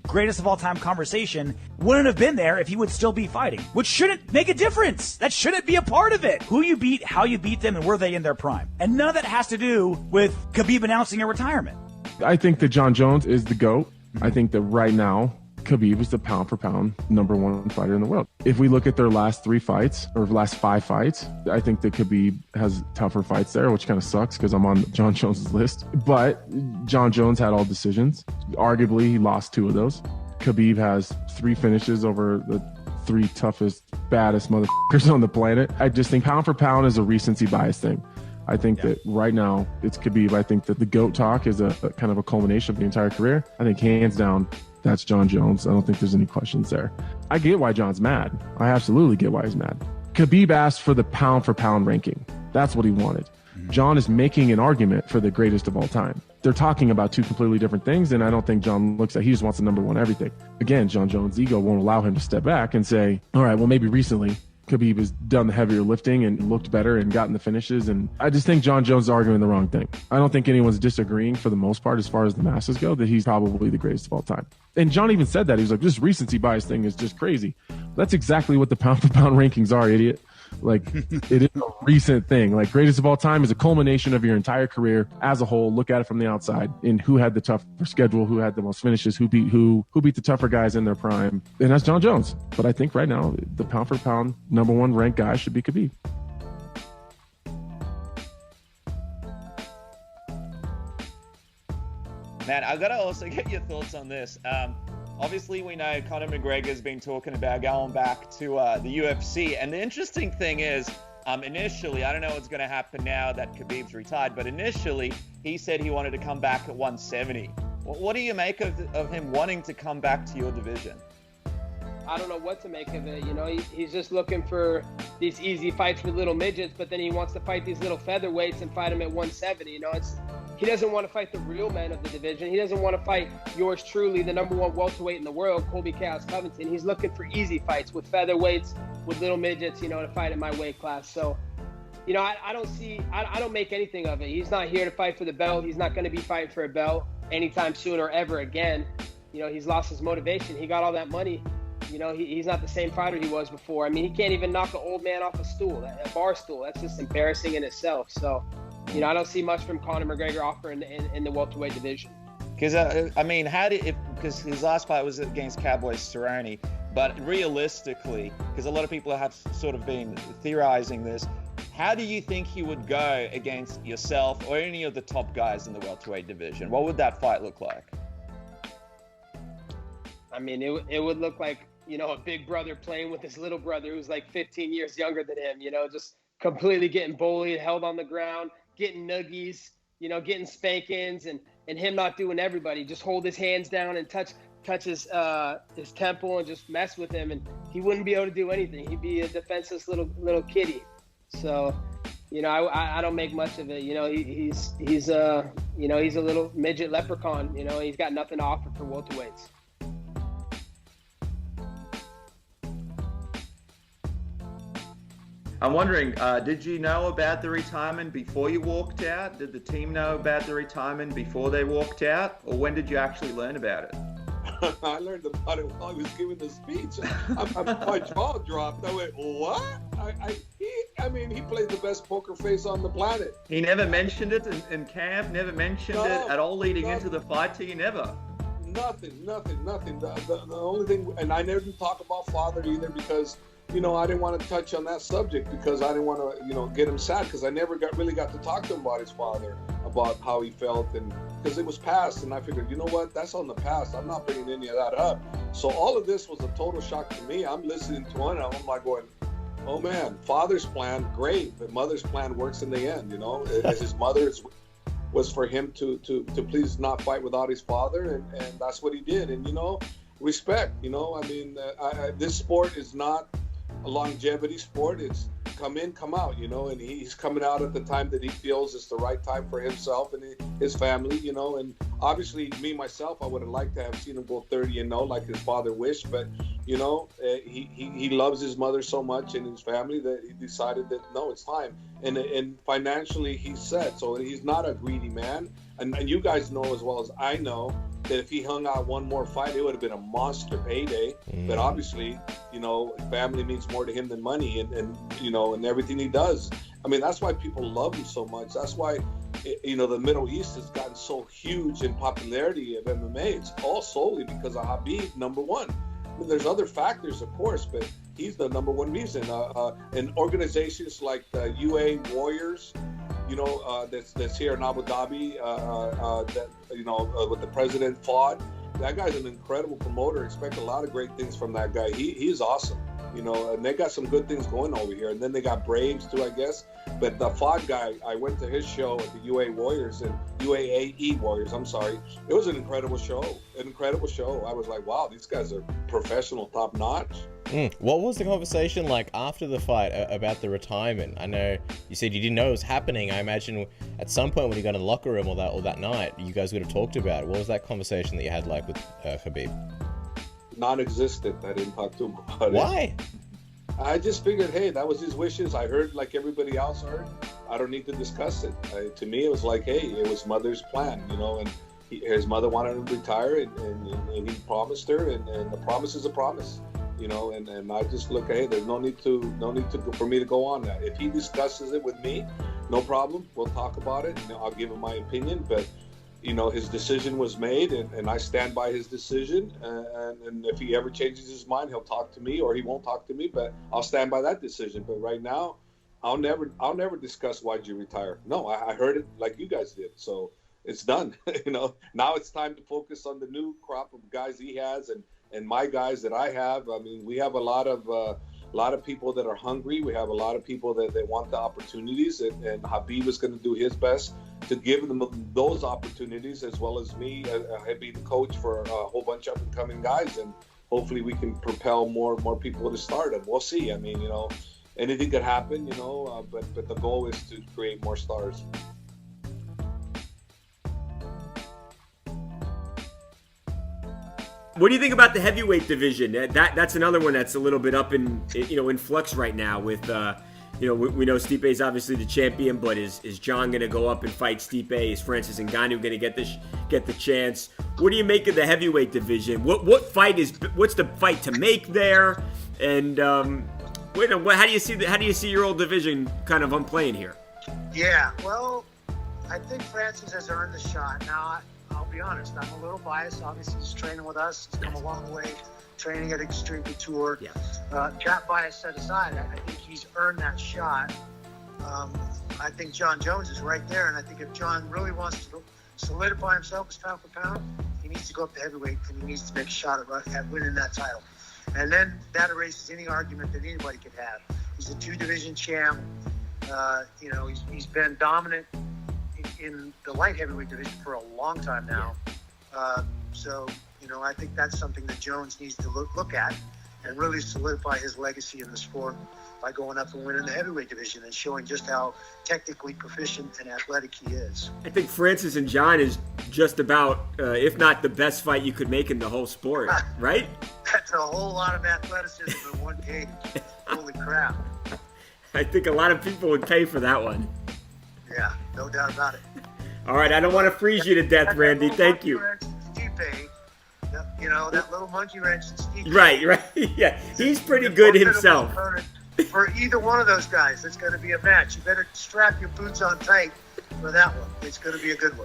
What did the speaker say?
greatest of all time conversation wouldn't have been there if he would still be fighting, which shouldn't make a difference. That shouldn't be a part of it. Who you beat, how you beat them, and were they in their prime. And none of that has to do with Khabib announcing a retirement. I think that Jon Jones is the GOAT. I think that right now, Khabib is the pound for pound #1 fighter in the world. If we look at their last 3 fights or last 5 fights, I think that Khabib has tougher fights there, which kind of sucks because I'm on Jon Jones's list. But Jon Jones had all decisions. Arguably, he lost 2 of those. Khabib has 3 finishes over the 3 toughest, baddest motherfuckers on the planet. I just think pound for pound is a recency bias thing. I think that right now it's Khabib. I think that the GOAT talk is a kind of a culmination of the entire career. I think hands down, that's Jon Jones. I don't think there's any questions there. I get why Jon's mad. I absolutely get why he's mad. Khabib asked for the pound for pound ranking. That's what he wanted. Jon is making an argument for the greatest of all time. They're talking about 2 completely different things, and I don't think Jon looks at, he just wants the #1 everything. Again, Jon Jones' ego won't allow him to step back and say, all right, well, maybe recently Khabib has done the heavier lifting and looked better and gotten the finishes. And I just think Jon Jones is arguing the wrong thing. I don't think anyone's disagreeing for the most part as far as the masses go that he's probably the greatest of all time. And Jon even said that. He was like, this recency bias thing is just crazy. That's exactly what the pound for pound rankings are, idiot. Like, it is a recent thing. Like, greatest of all time is a culmination of your entire career as a whole. Look at it from the outside and who had the tougher schedule, who had the most finishes, who beat the tougher guys in their prime. And that's Jon Jones. But I think right now, the pound for pound #1 ranked guy should be Khabib. Man, I've got to also get your thoughts on this. Obviously, we know Conor McGregor's been talking about going back to the UFC. And the interesting thing is, initially, I don't know what's going to happen now that Khabib's retired, but initially, he said he wanted to come back at 170. What do you make of him wanting to come back to your division? I don't know what to make of it. You know, he's just looking for these easy fights with little midgets, but then he wants to fight these little featherweights and fight them at 170. You know, he doesn't want to fight the real men of the division. He doesn't want to fight yours truly, the #1 welterweight in the world, Colby Covington. He's looking for easy fights with featherweights, with little midgets, you know, to fight in my weight class. So, you know, I don't make anything of it. He's not here to fight for the belt. He's not going to be fighting for a belt anytime soon or ever again. You know, he's lost his motivation. He got all that money. You know, he's not the same fighter he was before. I mean, he can't even knock an old man off a stool, a bar stool. That's just embarrassing in itself. So, you know, I don't see much from Conor McGregor offering in the welterweight division. Because, I mean, because his last fight was against Cowboy Cerrone, but realistically, because a lot of people have sort of been theorizing this, how do you think he would go against yourself or any of the top guys in the welterweight division? What would that fight look like? I mean, it would look like, you know, a big brother playing with his little brother who's like 15 years younger than him, you know, just completely getting bullied, held on the ground, getting noogies, you know, getting spankings, and him not doing everybody, just hold his hands down and touch his temple and just mess with him, and he wouldn't be able to do anything. He'd be a defenseless little kitty. So, you know, I don't make much of it. You know, he's a little midget leprechaun. You know, he's got nothing to offer for welterweights. I'm wondering, did you know about the retirement before you walked out? Did the team know about the retirement before they walked out? Or when did you actually learn about it? I learned about it while I was giving the speech. My jaw dropped. I went, what? I mean, he played the best poker face on the planet. He never mentioned it in camp, never mentioned it at all leading into the fight to you, never? Nothing. The only thing, and I never did talk about father either because, you know, I didn't want to touch on that subject because I didn't want to, you know, get him sad because I never really got to talk to him about his father, about how he felt, and because it was past, and I figured, you know what, that's on the past. I'm not bringing any of that up. So all of this was a total shock to me. I'm listening to it, and I'm like going, oh man, father's plan, great, but mother's plan works in the end, you know. His mother's was for him to please not fight without his father, and that's what he did. And, you know, respect, you know, I mean, this sport is not a longevity sport. It's come in, come out, you know, and he's coming out at the time that he feels is the right time for himself and his family, you know. And obviously me myself, I would have liked to have seen him go 30-0 like his father wished, but you know, he loves his mother so much and his family that he decided that no, it's time. And financially he's set, so he's not a greedy man. And you guys know as well as I know that if he hung out one more fight, it would have been a monster payday. But obviously, you know, family means more to him than money, and you know, and everything he does. I mean, that's why people love him so much. That's why, you know, the Middle East has gotten so huge in popularity of MMA. It's all solely because of Khabib, number one. I mean, there's other factors, of course, but he's the number one reason. And organizations like the UA Warriors, you know, that's here in Abu Dhabi, that, you know, with the president fought. That guy's an incredible promoter. Expect a lot of great things from that guy. He's awesome, you know, and they got some good things going over here. And then they got Braves too, I guess. But the Fod guy, I went to his show at the UA Warriors and UAE Warriors. I'm sorry. It was an incredible show. I was like, wow, these guys are professional, top notch. What was the conversation like after the fight about the retirement? I know you said you didn't know it was happening. I imagine at some point when you got in the locker room or that night, you guys would have talked about it. What was that conversation that you had like with Khabib? Non-existent. I didn't talk to him about it. Why? I just figured, hey, that was his wishes. I heard like everybody else heard. I don't need to discuss it. To me, it was like, hey, it was mother's plan, you know, and his mother wanted him to retire, and he promised her, and a promise is a promise. You know, and I just look, hey, there's no need for me to go on that. If he discusses it with me, no problem. We'll talk about it, and I'll give him my opinion. But, you know, his decision was made, and I stand by his decision. And if he ever changes his mind, he'll talk to me, or he won't talk to me. But I'll stand by that decision. But right now, I'll never discuss why'd you retire. No, I heard it like you guys did. So it's done. You know, now it's time to focus on the new crop of guys he has and my guys that I have. I mean, we have a lot of people that are hungry. We have a lot of people that want the opportunities, and Khabib is going to do his best to give them those opportunities, as well as me. I be the coach for a whole bunch of up-and-coming guys, and hopefully we can propel more people to stardom. We'll see. I mean, you know, anything could happen, you know, but the goal is to create more stars. What do you think about the heavyweight division? That's another one that's a little bit up in flux right now. With we know Stipe is obviously the champion, but is Jon going to go up and fight Stipe? Is Francis Ngannou going to get the chance? What do you make of the heavyweight division? What's the fight to make there? And how do you see your old division kind of playing here? Yeah, well, I think Francis has earned the shot. Now, I'll be honest, I'm a little biased. Obviously, he's training with us. He's come a long way, training at Extreme Couture. Yeah. That bias set aside, I think he's earned that shot. I think Jon Jones is right there, and I think if Jon really wants to solidify himself as pound for pound, he needs to go up to heavyweight, and he needs to make a shot at winning that title. And then that erases any argument that anybody could have. He's a 2-division champ. He's been dominant in the light heavyweight division for a long time now. I think that's something that Jones needs to look at and really solidify his legacy in the sport by going up and winning the heavyweight division and showing just how technically proficient and athletic he is. I think Francis and Jon is just about, if not the best fight you could make in the whole sport, right? That's a whole lot of athleticism in one cage. Holy crap. I think a lot of people would pay for that one. Yeah, no doubt about it. All right, I don't want to freeze you to death, Randy. Thank you. That little monkey wrench. Right. Yeah, he's pretty good himself. For either one of those guys, it's going to be a match. You better strap your boots on tight for that one. It's going to be a good one.